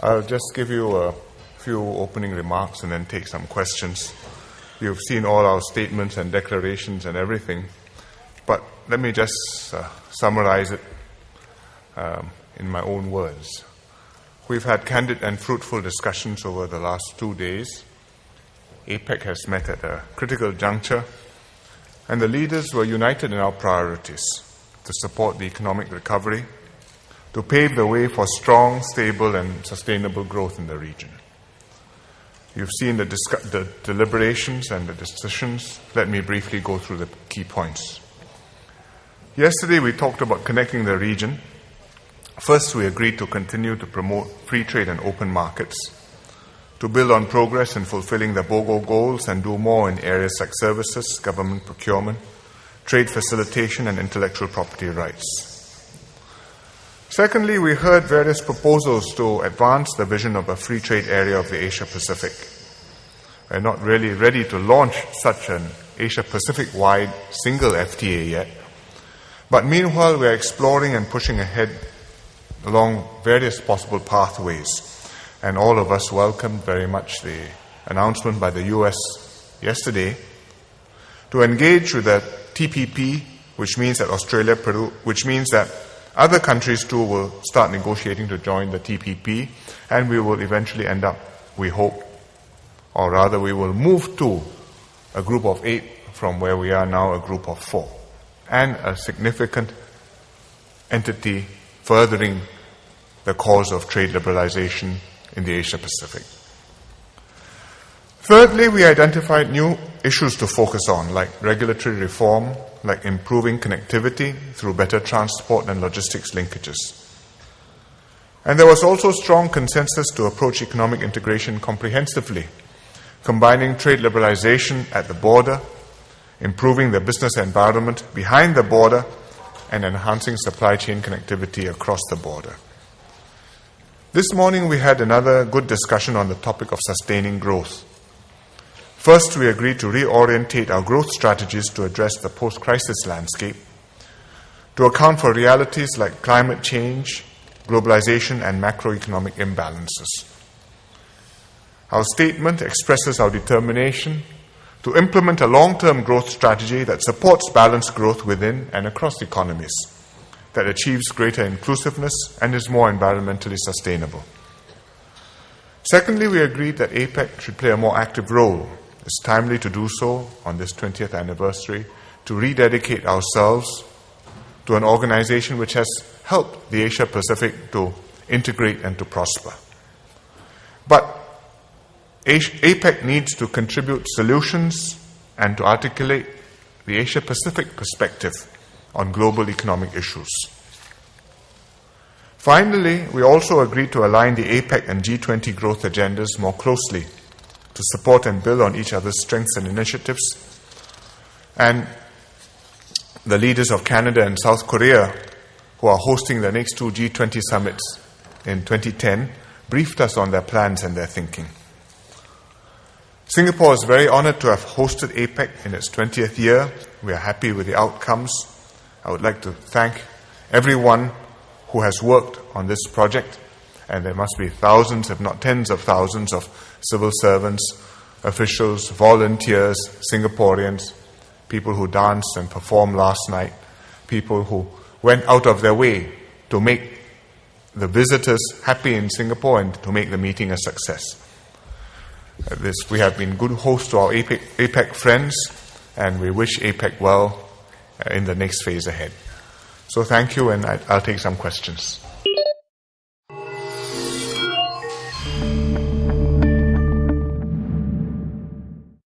I'll just give you a few opening remarks and then take some questions. You've seen all our statements and declarations and everything, but let me just summarize it in my own words. We've had candid and fruitful discussions over the last 2 days. Apec has met at a critical juncture, and the leaders were united in our priorities to support the economic recovery, to pave the way for strong, stable, and sustainable growth in the region. You've seen the deliberations and the decisions. Let me briefly go through the key points. Yesterday, we talked about connecting the region. First, we agreed to continue to promote free trade and open markets, to build on progress in fulfilling the Bogor goals and do more in areas like services, government procurement, trade facilitation, and intellectual property rights. Secondly, we heard various proposals to advance the vision of a free trade area of the Asia-Pacific. We're not really ready to launch such an Asia-Pacific-wide single FTA yet, but meanwhile we're exploring and pushing ahead along various possible pathways, and all of us welcomed very much the announcement by the US yesterday to engage with the TPP, which means that which means that other countries too will start negotiating to join the TPP, and we will eventually end up, we hope, or rather we will move to a group of 8 from where we are now, a group of 4, and a significant entity furthering the cause of trade liberalization in the Asia-Pacific. Thirdly, we identified new issues to focus on, like regulatory reform, like improving connectivity through better transport and logistics linkages. And there was also strong consensus to approach economic integration comprehensively, combining trade liberalization at the border, improving the business environment behind the border, and enhancing supply chain connectivity across the border. This morning we had another good discussion on the topic of sustaining growth. First, we agreed to reorientate our growth strategies to address the post-crisis landscape, to account for realities like climate change, globalization, and macroeconomic imbalances. Our statement expresses our determination to implement a long-term growth strategy that supports balanced growth within and across economies, that achieves greater inclusiveness and is more environmentally sustainable. Secondly, we agreed that APEC should play a more active role. It's timely to do so on this 20th anniversary, to rededicate ourselves to an organization which has helped the Asia-Pacific to integrate and to prosper. But APEC needs to contribute solutions and to articulate the Asia-Pacific perspective on global economic issues. Finally, we also agreed to align the APEC and G20 growth agendas more closely to support and build on each other's strengths and initiatives. And the leaders of Canada and South Korea, who are hosting the next 2 G20 summits in 2010, briefed us on their plans and their thinking. Singapore is very honored to have hosted APEC in its 20th year. We are happy with the outcomes. I would like to thank everyone who has worked on this project, and there must be thousands, if not tens of thousands, of civil servants, officials, volunteers, Singaporeans, people who danced and performed last night, people who went out of their way to make the visitors happy in Singapore and to make the meeting a success. We have been good hosts to our APEC friends, and we wish APEC well in the next phase ahead. So thank you, and I'll take some questions.